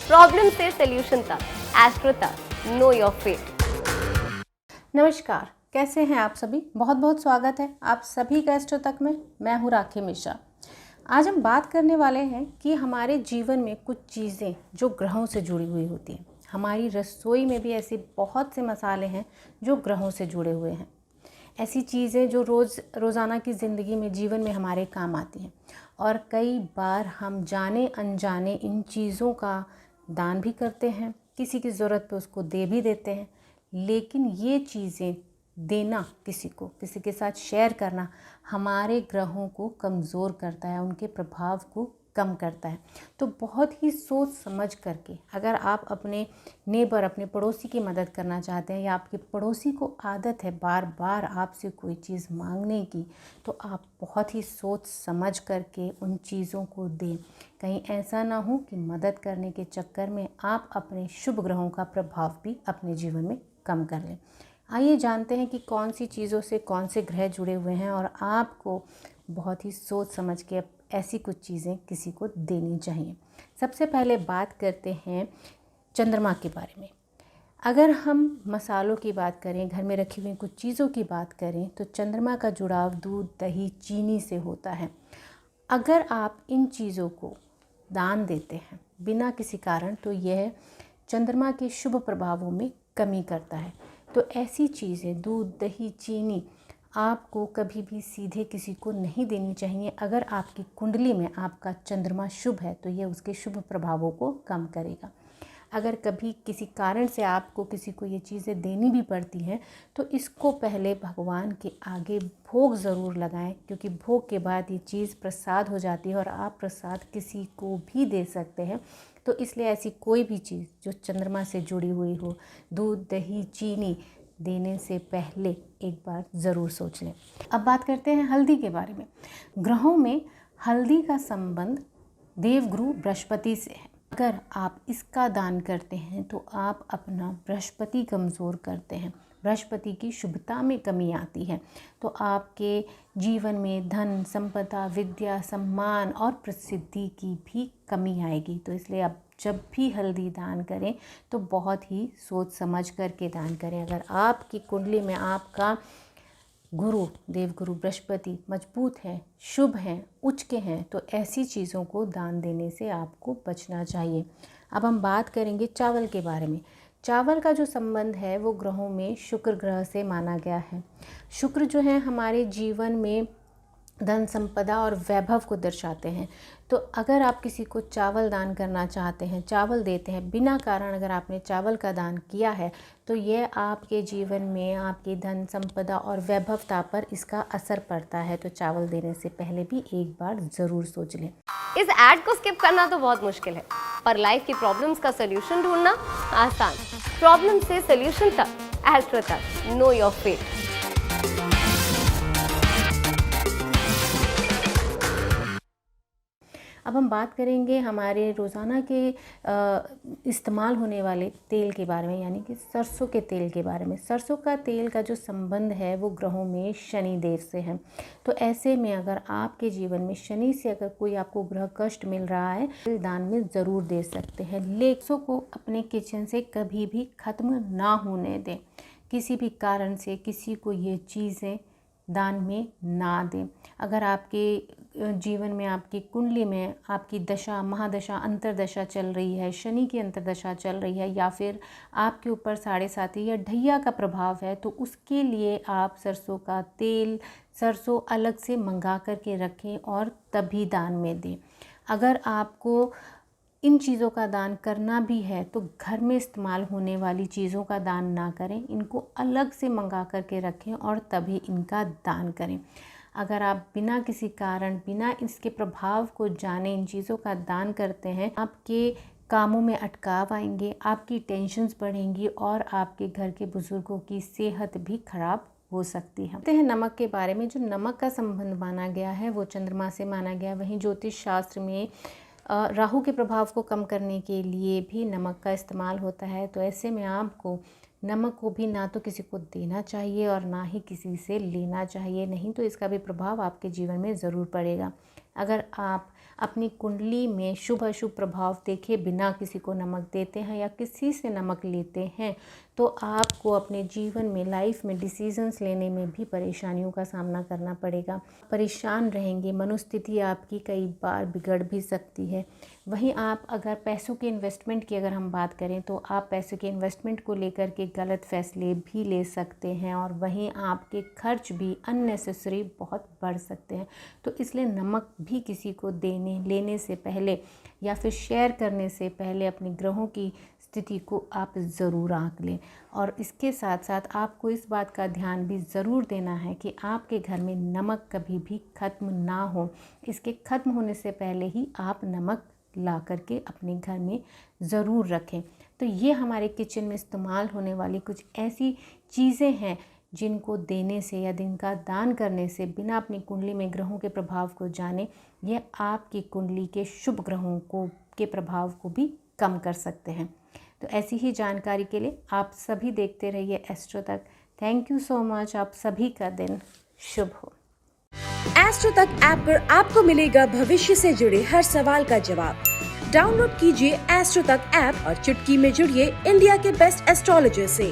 Problem से solution तक, astro तक, नो योर फेट। नमस्कार, कैसे हैं आप सभी। बहुत बहुत स्वागत है आप सभी का एस्ट्रो तक में। मैं हूँ राखी मिश्रा। आज हम बात करने वाले हैं कि हमारे जीवन में कुछ चीज़ें जो ग्रहों से जुड़ी हुई होती हैं। हमारी रसोई में भी ऐसे बहुत से मसाले हैं जो ग्रहों से जुड़े हुए हैं। ऐसी चीज़ें जो रोज़ाना की ज़िंदगी में, जीवन में हमारे काम आती हैं, और कई बार हम जाने अनजाने इन चीज़ों का दान भी करते हैं, किसी की ज़रूरत पे उसको दे भी देते हैं। लेकिन ये चीज़ें देना, किसी के साथ शेयर करना हमारे ग्रहों को कमज़ोर करता है, उनके प्रभाव को कम करता है। तो बहुत ही सोच समझ करके अगर आप अपने नेबर, अपने पड़ोसी की मदद करना चाहते हैं, या आपके पड़ोसी को आदत है बार बार आपसे कोई चीज़ मांगने की, तो आप बहुत ही सोच समझ करके उन चीज़ों को दें। कहीं ऐसा ना हो कि मदद करने के चक्कर में आप अपने शुभ ग्रहों का प्रभाव भी अपने जीवन में कम कर लें। आइए जानते हैं कि कौन सी चीज़ों से कौन से ग्रह जुड़े हुए हैं, और आपको बहुत ही सोच समझ के ऐसी कुछ चीज़ें किसी को देनी चाहिए। सबसे पहले बात करते हैं चंद्रमा के बारे में। अगर हम मसालों की बात करें, घर में रखी हुई कुछ चीज़ों की बात करें, तो चंद्रमा का जुड़ाव दूध, दही, चीनी से होता है। अगर आप इन चीज़ों को दान देते हैं बिना किसी कारण, तो यह चंद्रमा के शुभ प्रभावों में कमी करता है। तो ऐसी चीज़ें, दूध, दही, चीनी, आपको कभी भी सीधे किसी को नहीं देनी चाहिए। अगर आपकी कुंडली में आपका चंद्रमा शुभ है तो यह उसके शुभ प्रभावों को कम करेगा। अगर कभी किसी कारण से आपको किसी को ये चीज़ें देनी भी पड़ती हैं, तो इसको पहले भगवान के आगे भोग ज़रूर लगाएं, क्योंकि भोग के बाद ये चीज़ प्रसाद हो जाती है और आप प्रसाद किसी को भी दे सकते हैं। तो इसलिए ऐसी कोई भी चीज़ जो चंद्रमा से जुड़ी हुई हो, दूध, दही, चीनी, देने से पहले एक बार ज़रूर सोच लें। अब बात करते हैं हल्दी के बारे में। ग्रहों में हल्दी का संबंध देवगुरु बृहस्पति से है। अगर आप इसका दान करते हैं तो आप अपना बृहस्पति कमज़ोर करते हैं, बृहस्पति की शुभता में कमी आती है। तो आपके जीवन में धन, संपदा, विद्या, सम्मान और प्रसिद्धि की भी कमी आएगी। तो इसलिए आप जब भी हल्दी दान करें तो बहुत ही सोच समझ करके दान करें। अगर आपकी कुंडली में आपका गुरु, देवगुरु बृहस्पति मजबूत हैं, शुभ हैं, उच्च के हैं, तो ऐसी चीज़ों को दान देने से आपको बचना चाहिए। अब हम बात करेंगे चावल के बारे में। चावल का जो संबंध है वो ग्रहों में शुक्र ग्रह से माना गया है। शुक्र जो है हमारे जीवन में धन, संपदा और वैभव को दर्शाते हैं। तो अगर आप किसी को चावल दान करना चाहते हैं, चावल देते हैं बिना कारण, अगर आपने चावल का दान किया है, तो यह आपके जीवन में आपकी धन, संपदा और वैभवता पर इसका असर पड़ता है। तो चावल देने से पहले भी एक बार ज़रूर सोच लें। इस ऐड को स्किप करना तो बहुत मुश्किल है, पर लाइफ की प्रॉब्लम्स का सोल्यूशन ढूंढना आसान। प्रॉब्लम से सोल्यूशन तक, एस्ट्रो तक, नो योर फेट। अब हम बात करेंगे हमारे रोज़ाना के इस्तेमाल होने वाले तेल के बारे में, यानी कि सरसों के तेल के बारे में। सरसों का तेल का जो संबंध है वो ग्रहों में शनि देव से है। तो ऐसे में अगर आपके जीवन में शनि से अगर कोई आपको ग्रह कष्ट मिल रहा है, तो दान में ज़रूर दे सकते हैं। लेकिन को अपने किचन से कभी भी ख़त्म ना होने दें। किसी भी कारण से किसी को ये चीज़ें दान में ना दें। अगर आपके जीवन में, आपकी कुंडली में आपकी दशा, महादशा, अंतरदशा चल रही है, शनि की अंतरदशा चल रही है, या फिर आपके ऊपर साढ़े साती या ढैया का प्रभाव है, तो उसके लिए आप सरसों का तेल, सरसों अलग से मंगा करके रखें और तभी दान में दें। अगर आपको इन चीज़ों का दान करना भी है तो घर में इस्तेमाल होने वाली चीज़ों का दान ना करें, इनको अलग से मंगा करके रखें और तभी इनका दान करें। अगर आप बिना किसी कारण, बिना इसके प्रभाव को जाने इन चीज़ों का दान करते हैं, आपके कामों में अटकाव आएंगे, आपकी टेंशन्स बढ़ेंगी और आपके घर के बुज़ुर्गों की सेहत भी खराब हो सकती है। कहते हैं नमक के बारे में। जो नमक का संबंध माना गया है वो चंद्रमा से माना गया है। वहीं ज्योतिष शास्त्र में राहु के प्रभाव को कम करने के लिए भी नमक का इस्तेमाल होता है। तो ऐसे में आपको नमक को भी ना तो किसी को देना चाहिए और ना ही किसी से लेना चाहिए, नहीं तो इसका भी प्रभाव आपके जीवन में ज़रूर पड़ेगा। अगर आप अपनी कुंडली में शुभ अशुभ प्रभाव देखे बिना किसी को नमक देते हैं या किसी से नमक लेते हैं तो आपको अपने जीवन में लाइफ में डिसीजंस लेने में भी परेशानियों का सामना करना पड़ेगा। परेशान रहेंगे, मनोस्थिति आपकी कई बार बिगड़ भी सकती है। वहीं आप अगर पैसों के इन्वेस्टमेंट की अगर हम बात करें तो आप पैसों के इन्वेस्टमेंट को लेकर के गलत फैसले भी ले सकते हैं और वहीं आपके खर्च भी अननेसेसरी बहुत बढ़ सकते हैं। तो इसलिए नमक भी किसी को देने लेने से पहले या फिर शेयर करने से पहले अपने ग्रहों की स्थिति को आप ज़रूर आंक लें। और इसके साथ साथ आपको इस बात का ध्यान भी ज़रूर देना है कि आपके घर में नमक कभी भी ख़त्म ना हो। इसके ख़त्म होने से पहले ही आप नमक ला करके अपने घर में ज़रूर रखें। तो ये हमारे किचन में इस्तेमाल होने वाली कुछ ऐसी चीज़ें हैं जिनको देने से या जिनका दान करने से बिना अपनी कुंडली में ग्रहों के प्रभाव को जाने ये आपकी कुंडली के शुभ ग्रहों के प्रभाव को भी कम कर सकते हैं। तो ऐसी ही जानकारी के लिए आप सभी देखते रहिए एस्ट्रो तक। Thank you so much. आप सभी का दिन शुभ हो। एस्ट्रो तक ऐप पर आपको मिलेगा भविष्य से जुड़े हर सवाल का जवाब। डाउनलोड कीजिए एस्ट्रो तक ऐप और चुटकी में जुड़िए इंडिया के बेस्ट एस्ट्रोलॉजर से।